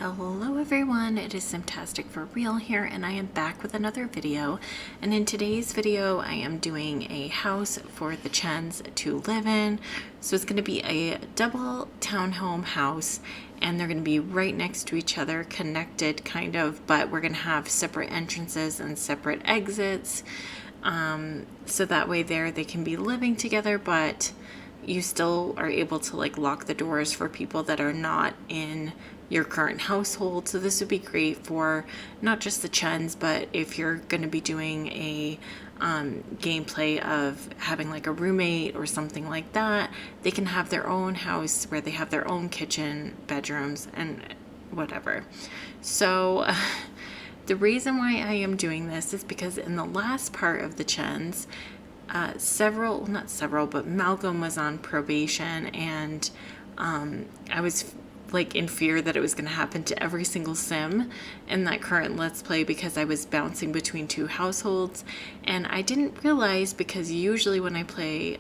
Hello everyone, it is Simtastic for Real here, and I am back with another video. And in today's video I am doing a house for the Chens to live in. So it's going to be a double townhome house, and they're going to be right next to each other, connected kind of, but we're going to have separate entrances and separate exits. So that way they can be living together, but you still are able to like lock the doors for people that are not in your current household. So this would be great for not just the Chens, but if you're going to be doing a gameplay of having like a roommate or something like that, they can have their own house where they have their own kitchen, bedrooms, and whatever. So the reason why I am doing this is because in the last part of the Chens, but Malcolm was on probation, and I was like in fear that it was going to happen to every single sim in that current Let's Play because I was bouncing between two households. And I didn't realize, because usually when I play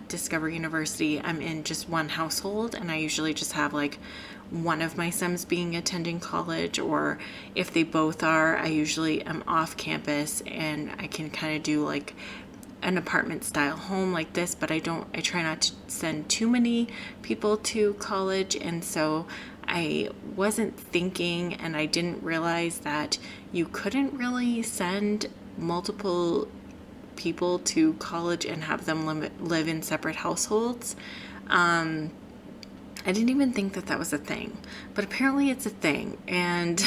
Discover University, I'm in just one household, and I usually just have like one of my sims being attending college, or if they both are, I usually am off campus and I can kind of do like an apartment style home like this, but I try not to send too many people to college. And so I wasn't thinking, and I didn't realize that you couldn't really send multiple people to college and have them live in separate households. I didn't even think that was a thing, but apparently it's a thing. And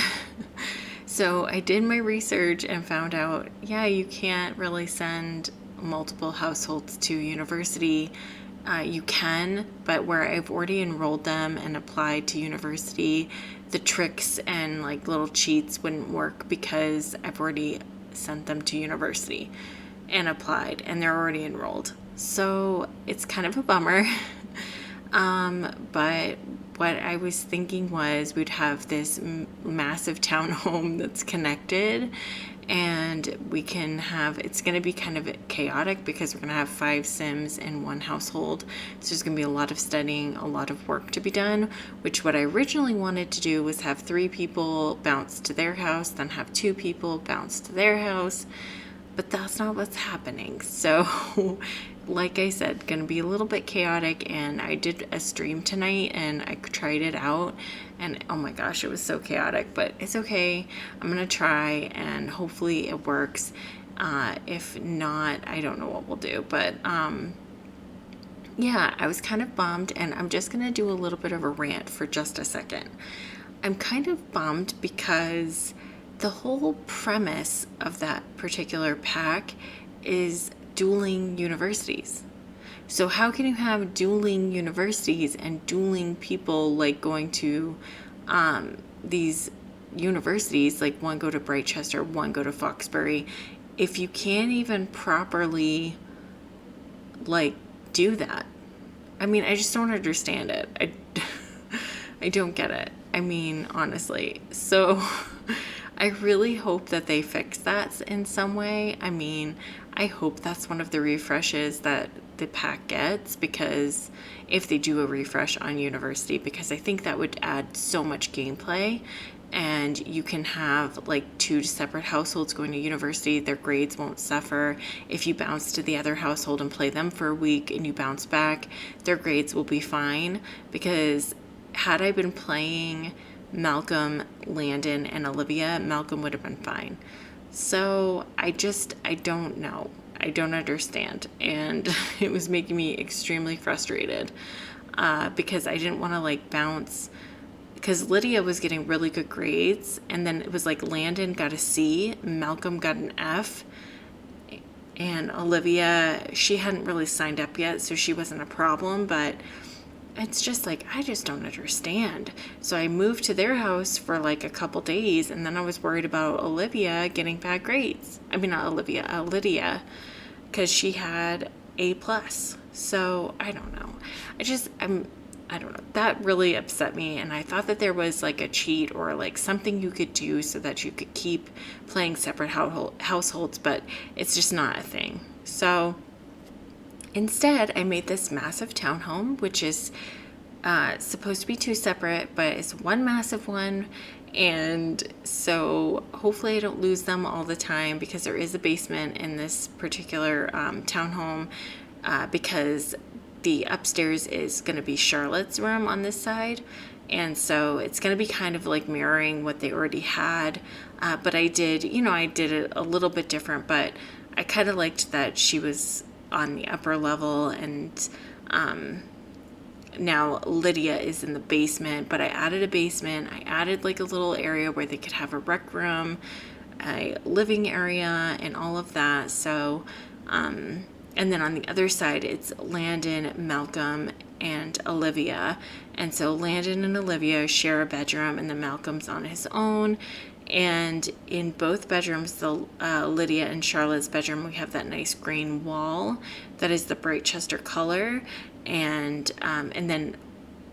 so I did my research and found out, yeah, you can't really send multiple households to university. You can, but where I've already enrolled them and applied to university, the tricks and like little cheats wouldn't work because I've already sent them to university and applied, and they're already enrolled. So it's kind of a bummer. But what I was thinking was we'd have this massive townhome that's connected, and we can have, it's going to be kind of chaotic because we're going to have 5 sims in one household. So there's going to be a lot of studying, a lot of work to be done, which what I originally wanted to do was have 3 people bounce to their house, then have 2 people bounce to their house. But that's not what's happening. So like I said, gonna be a little bit chaotic, and I did a stream tonight and I tried it out, and oh my gosh, it was so chaotic, but it's okay. I'm gonna try and hopefully it works. If not, I don't know what we'll do, but yeah, I was kind of bummed, and I'm just gonna do a little bit of a rant for just a second. I'm kind of bummed because the whole premise of that particular pack is dueling universities. So how can you have dueling universities and dueling people like going to these universities, like one go to Brightchester, one go to Foxbury, if you can't even properly like do that? I mean, I just don't understand it. I don't get it. I mean, honestly. So I really hope that they fix that in some way. I mean, I hope that's one of the refreshes that the pack gets, because if they do a refresh on university, because I think that would add so much gameplay, and you can have like 2 separate households going to university. Their grades won't suffer. If you bounce to the other household and play them for a week and you bounce back, their grades will be fine. Because had I been playing Malcolm, Landon, and Olivia, Malcolm would have been fine. So I don't know. I don't understand. And it was making me extremely frustrated because I didn't want to like bounce, because Lydia was getting really good grades, and then it was like Landon got a C, Malcolm got an F, and Olivia, she hadn't really signed up yet, so she wasn't a problem, but it's just like, I just don't understand. So I moved to their house for like a couple days, and then I was worried about Olivia getting bad grades. I mean, not Olivia, Lydia, because she had A+. So I don't know. I don't know. That really upset me, and I thought that there was like a cheat or like something you could do so that you could keep playing separate households, but it's just not a thing. So instead, I made this massive townhome, which is supposed to be 2 separate, but it's one massive one, And so hopefully I don't lose them all the time, because there is a basement in this particular townhome, because the upstairs is going to be Charlotte's room on this side. And so it's going to be kind of like mirroring what they already had. But I did it a little bit different, but I kind of liked that she was on the upper level, and now Lydia is in the basement, but I added a basement. I added like a little area where they could have a rec room, a living area, and all of that. So, and then on the other side, it's Landon, Malcolm, and Olivia. And so Landon and Olivia share a bedroom, and then Malcolm's on his own. And in both bedrooms, the Lydia and Charlotte's bedroom, we have that nice green wall that is the bright Chester color. And then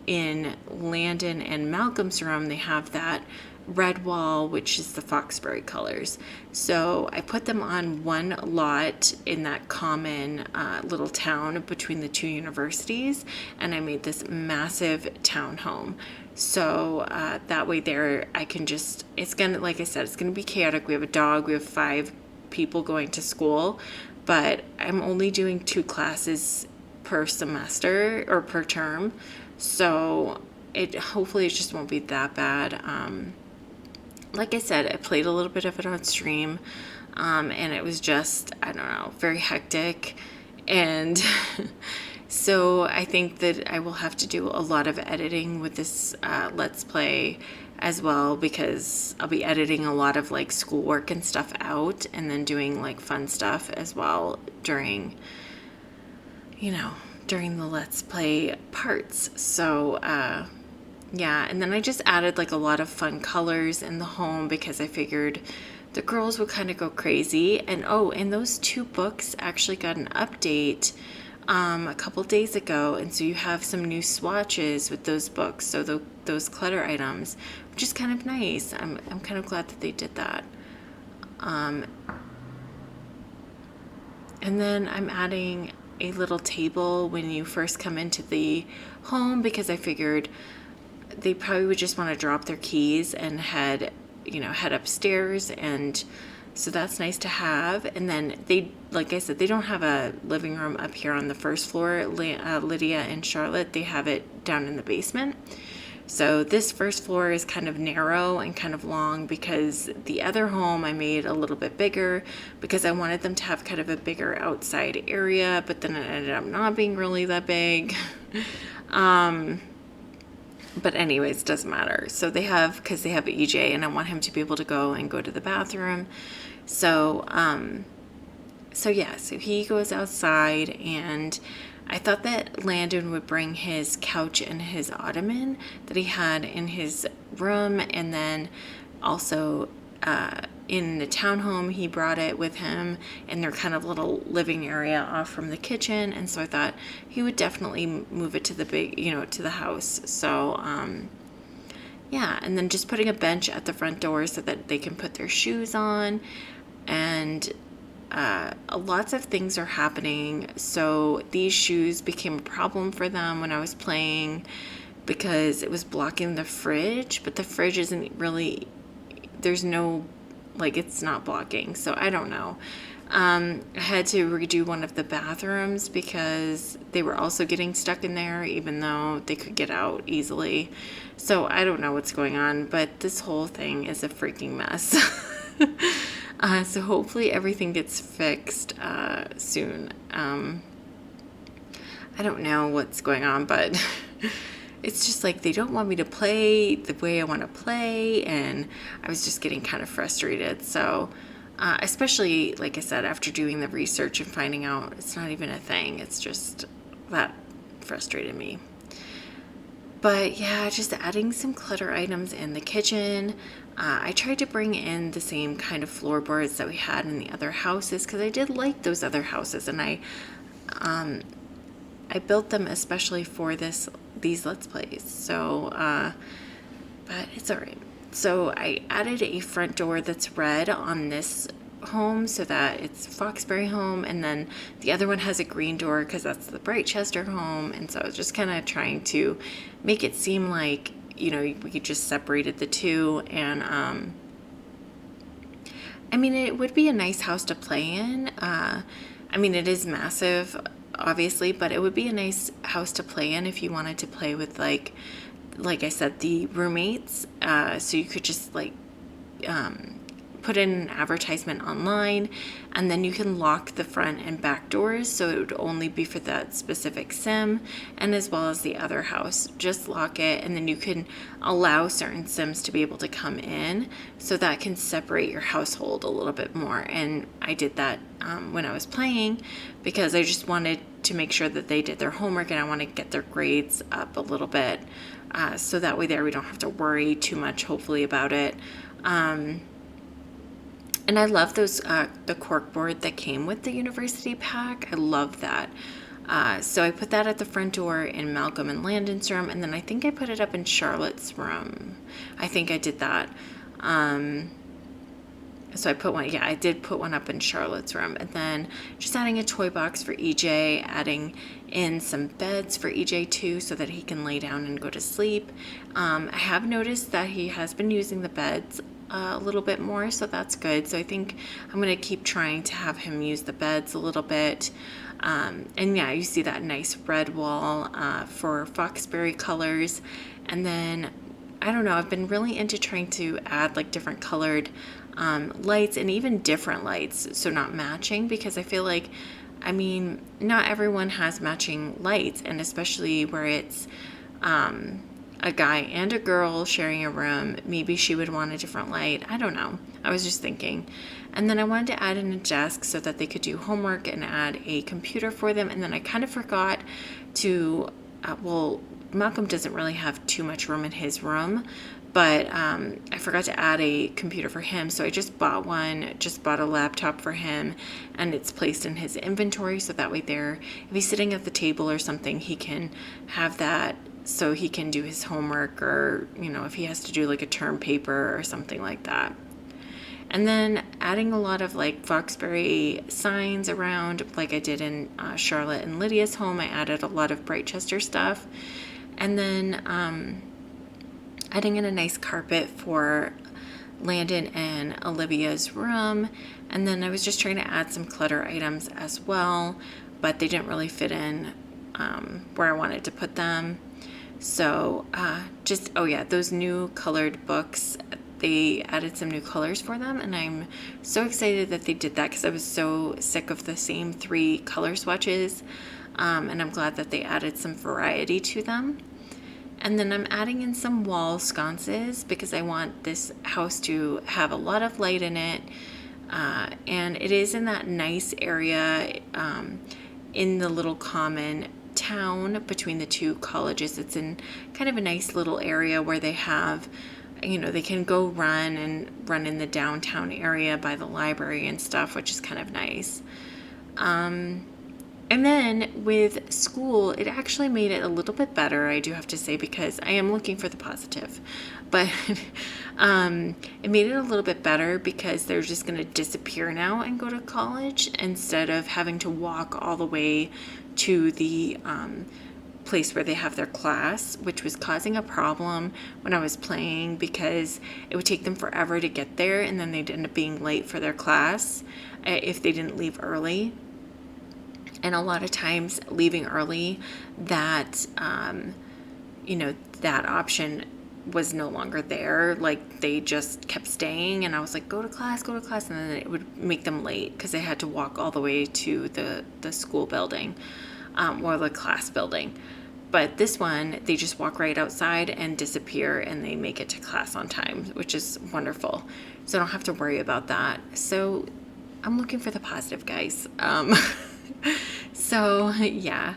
in Landon and Malcolm's room, they have that red wall, which is the Foxbury colors. So I put them on one lot in that common little town between the two universities, and I made this massive townhome. So that way there I can just, it's gonna, like I said, it's gonna be chaotic. We have a dog, we have 5 people going to school, but I'm only doing 2 classes per semester or per term, so hopefully it just won't be that bad. Like I said, I played a little bit of it on stream, and it was just, I don't know, very hectic. And so I think that I will have to do a lot of editing with this Let's Play as well, because I'll be editing a lot of like schoolwork and stuff out, and then doing like fun stuff as well during the Let's Play parts. So, yeah, and then I just added like a lot of fun colors in the home, because I figured the girls would kind of go crazy. And and those 2 books actually got an update a couple days ago, and so you have some new swatches with those books, so those clutter items, which is kind of nice. I'm kind of glad that they did that. And then I'm adding a little table when you first come into the home, because I figured they probably would just want to drop their keys and head upstairs, and so that's nice to have. And then they, like I said, they don't have a living room up here on the first floor. Lydia and Charlotte, they have it down in the basement. So this first floor is kind of narrow and kind of long, because the other home I made a little bit bigger, because I wanted them to have kind of a bigger outside area, but then it ended up not being really that big. But anyways, doesn't matter. So because they have EJ, and I want him to be able to go to the bathroom. So, so he goes outside, and I thought that Landon would bring his couch and his ottoman that he had in his room, and then also in the townhome he brought it with him in their kind of little living area off from the kitchen. And so I thought he would definitely move it to the to the house. So and then just putting a bench at the front door so that they can put their shoes on, and lots of things are happening. So these shoes became a problem for them when I was playing, because it was blocking the fridge, but the fridge isn't really, there's no, like, it's not blocking. So I don't know. I had to redo one of the bathrooms because they were also getting stuck in there, even though they could get out easily. So I don't know what's going on, but this whole thing is a freaking mess. So hopefully everything gets fixed soon. I don't know what's going on, but it's just like they don't want me to play the way I want to play, and I was just getting kind of frustrated. So especially, like I said, after doing the research and finding out it's not even a thing, it's just that frustrated me. But yeah, just adding some clutter items in the kitchen. I tried to bring in the same kind of floorboards that we had in the other houses, because I did like those other houses, and I built them especially for these Let's Plays. So, but it's all right. So I added a front door that's red on this home so that it's Foxbury home, and then the other one has a green door because that's the Bright Chester home. And so I was just kind of trying to make it seem like, we just separated the two. And I mean, it would be a nice house to play in. I mean, it is massive, obviously, but it would be a nice house to play in if you wanted to play with, like I said, the roommates. So you could just put in an advertisement online, and then you can lock the front and back doors, so it would only be for that specific sim, and as well as the other house. Just lock it, and then you can allow certain sims to be able to come in, so that can separate your household a little bit more. And I did that when I was playing, because I just wanted to make sure that they did their homework, and I want to get their grades up a little bit, so that way there we don't have to worry too much, hopefully, about it. And I love those, the corkboard that came with the university pack. I love that. So I put that at the front door in Malcolm and Landon's room, and then I think I put it up in Charlotte's room. I think I did that. So I put one, I did put one up in Charlotte's room. And then just adding a toy box for EJ, adding in some beds for EJ too, so that he can lay down and go to sleep. I have noticed that he has been using the beds a little bit more, so that's good. So I think I'm going to keep trying to have him use the beds a little bit. And yeah, you see that nice red wall for Foxberry colors. And then, I don't know, I've been really into trying to add like different colored lights, and even different lights, so not matching, because I feel like, I mean, not everyone has matching lights, and especially where it's a guy and a girl sharing a room, maybe she would want a different light. I don't know. I was just thinking. And then I wanted to add in a desk so that they could do homework, and add a computer for them. And then I kind of forgot to, Malcolm doesn't really have too much room in his room, but I forgot to add a computer for him. So I just bought a laptop for him, and it's placed in his inventory, so that way if he's sitting at the table or something, he can have that, so he can do his homework, or, if he has to do like a term paper or something like that. And then adding a lot of like Foxberry signs around, like I did in Charlotte and Lydia's home. I added a lot of Brightchester stuff. And then adding in a nice carpet for Landon and Olivia's room. And then I was just trying to add some clutter items as well, but they didn't really fit in where I wanted to put them. So those new colored books, they added some new colors for them, and I'm so excited that they did that, because I was so sick of the same 3 color swatches, and I'm glad that they added some variety to them. And then I'm adding in some wall sconces, because I want this house to have a lot of light in it, and it is in that nice area in the little common town between the 2 colleges. It's in kind of a nice little area where they have, they can go run in the downtown area by the library and stuff, which is kind of nice. And then with school, it actually made it a little bit better, I do have to say, because I am looking for the positive. But it made it a little bit better, because they're just going to disappear now and go to college, instead of having to walk all the way to the place where they have their class, which was causing a problem when I was playing, because it would take them forever to get there, and then they'd end up being late for their class if they didn't leave early. And a lot of times leaving early, that that option was no longer there. Like, they just kept staying, and I was like, go to class, and then it would make them late, because they had to walk all the way to the school building, or the class building. But this one, they just walk right outside and disappear, and they make it to class on time, which is wonderful. So I don't have to worry about that. So I'm looking for the positive, guys. So yeah.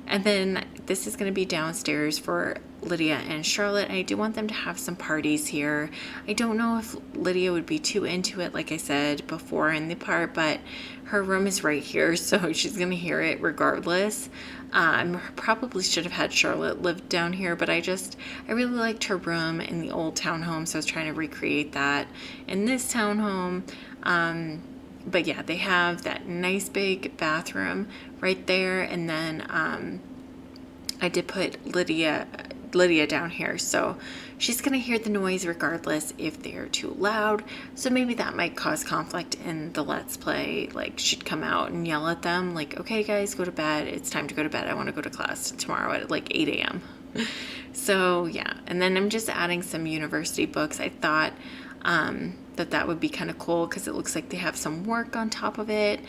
And then this is going to be downstairs for Lydia and Charlotte. I do want them to have some parties here. I don't know if Lydia would be too into it, like I said before in the part, but her room is right here, so she's going to hear it regardless. I probably should have had Charlotte live down here, but I really liked her room in the old townhome, so I was trying to recreate that in this townhome. But yeah, they have that nice big bathroom right there, and then I did put Lydia down here, so she's gonna hear the noise regardless if they're too loud. So maybe that might cause conflict in the Let's Play. Like she'd come out and yell at them like, okay guys, go to bed. It's time to go to bed. I want to go to class tomorrow at like 8 a.m. So yeah, and then I'm just adding some university books. I thought that would be kind of cool because it looks like they have some work on top of it,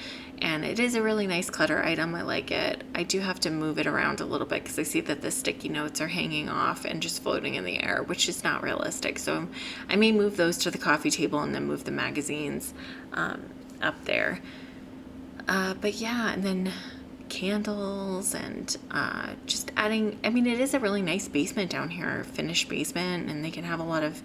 and it is a really nice clutter item. I like it. I do have to move it around a little bit because I see that the sticky notes are hanging off and just floating in the air, which is not realistic. So I may move those to the coffee table and then move the magazines up there. But yeah, and then candles and just adding, I mean, it is a really nice basement down here, finished basement, and they can have a lot of,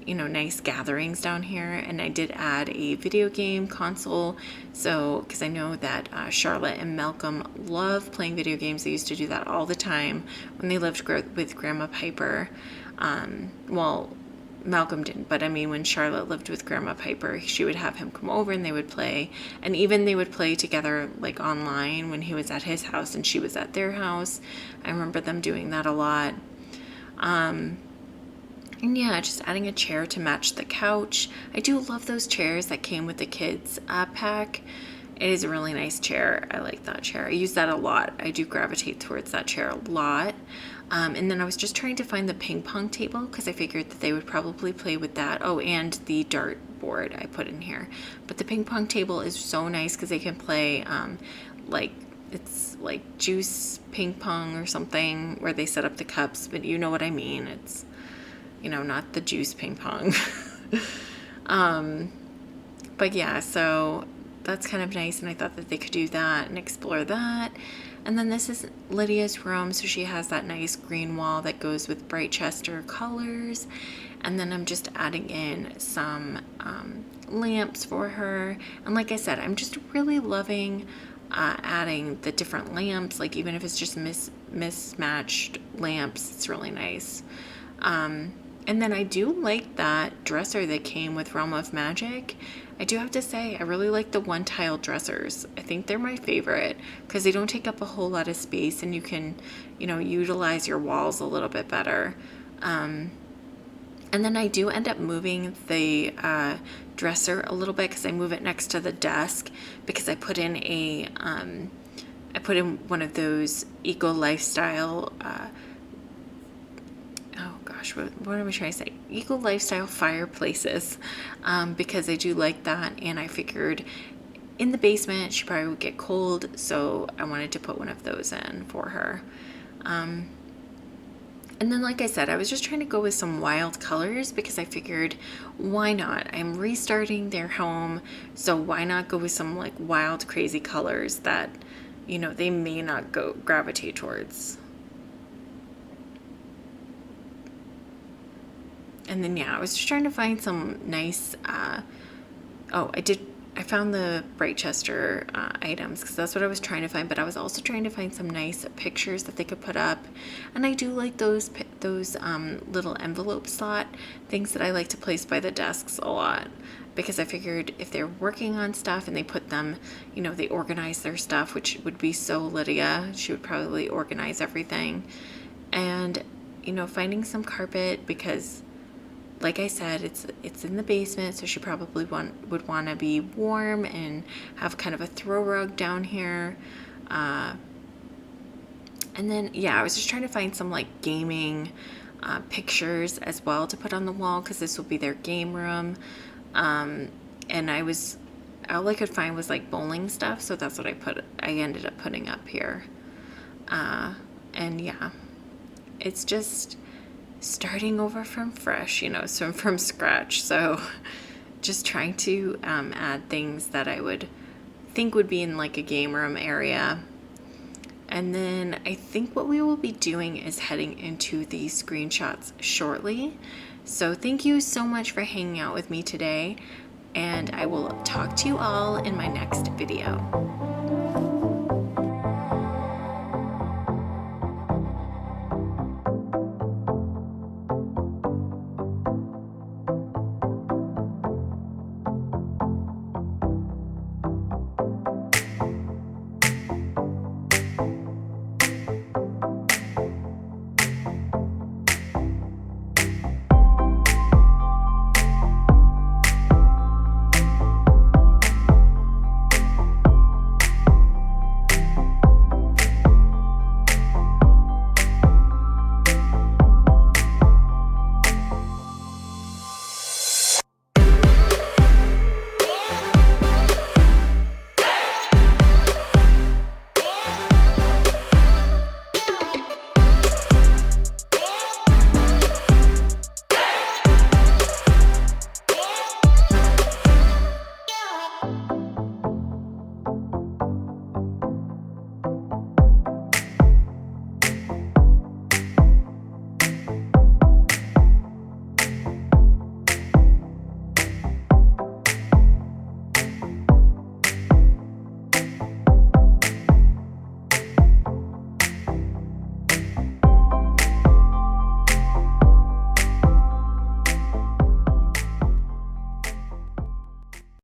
you know, nice gatherings down here. And I did add a video game console, so because I know that Charlotte and Malcolm love playing video games. They used to do that all the time when they lived with Grandma Piper. Well, Malcolm didn't, but I mean, when Charlotte lived with Grandma Piper, she would have him come over and they would play, and even they would play together like online when he was at his house and she was at their house. I remember them doing that a lot. And yeah, just adding a chair to match the couch. I do love those chairs that came with the kids pack. It is a really nice chair. I like that chair. I use that a lot. I do gravitate towards that chair a lot. And then I was just trying to find the ping pong table because I figured that they would probably play with that. Oh, and the dart board I put in here. But the ping pong table is so nice because they can play like, it's like juice ping pong or something where they set up the cups, but you know what I mean. It's, you know, not the juice ping pong. But yeah, so that's kind of nice, and I thought that they could do that and explore that. And then this is Lydia's room, so she has that nice green wall that goes with bright Chester colors. And then I'm just adding in some lamps for her. And like I said, I'm just really loving adding the different lamps, like even if it's just mismatched lamps, it's really nice. And then I do like that dresser that came with Realm of Magic. I do have to say, I really like the one-tile dressers. I think they're my favorite because they don't take up a whole lot of space and you can, you know, utilize your walls a little bit better. And then I do end up moving the dresser a little bit because I move it next to the desk because I put in one of those eco lifestyle what am I trying to say? Eco lifestyle fireplaces, because I do like that, and I figured in the basement she probably would get cold, so I wanted to put one of those in for her. And then, like I said, I was just trying to go with some wild colors because I figured, why not? I'm restarting their home, so why not go with some like wild, crazy colors that, you know, they may not gravitate towards. And then, yeah, I was just trying to find some nice, I found the Bright Chester items because that's what I was trying to find, but I was also trying to find some nice pictures that they could put up. And I do like those little envelope slot things that I like to place by the desks a lot because I figured if they're working on stuff and they put them, you know, they organize their stuff, which would be so Lydia. She would probably organize everything. And, you know, finding some carpet because, like I said, it's in the basement, so she probably would want to be warm and have kind of a throw rug down here. And then, yeah, I was just trying to find some like gaming pictures as well to put on the wall because this will be their game room. And all I could find was like bowling stuff, so that's what I ended up putting up here. And yeah, it's just starting over from fresh, you know, so from scratch. So just trying to add things that I would think would be in like a game room area. And then I think what we will be doing is heading into the screenshots shortly. So thank you so much for hanging out with me today, and I will talk to you all in my next video.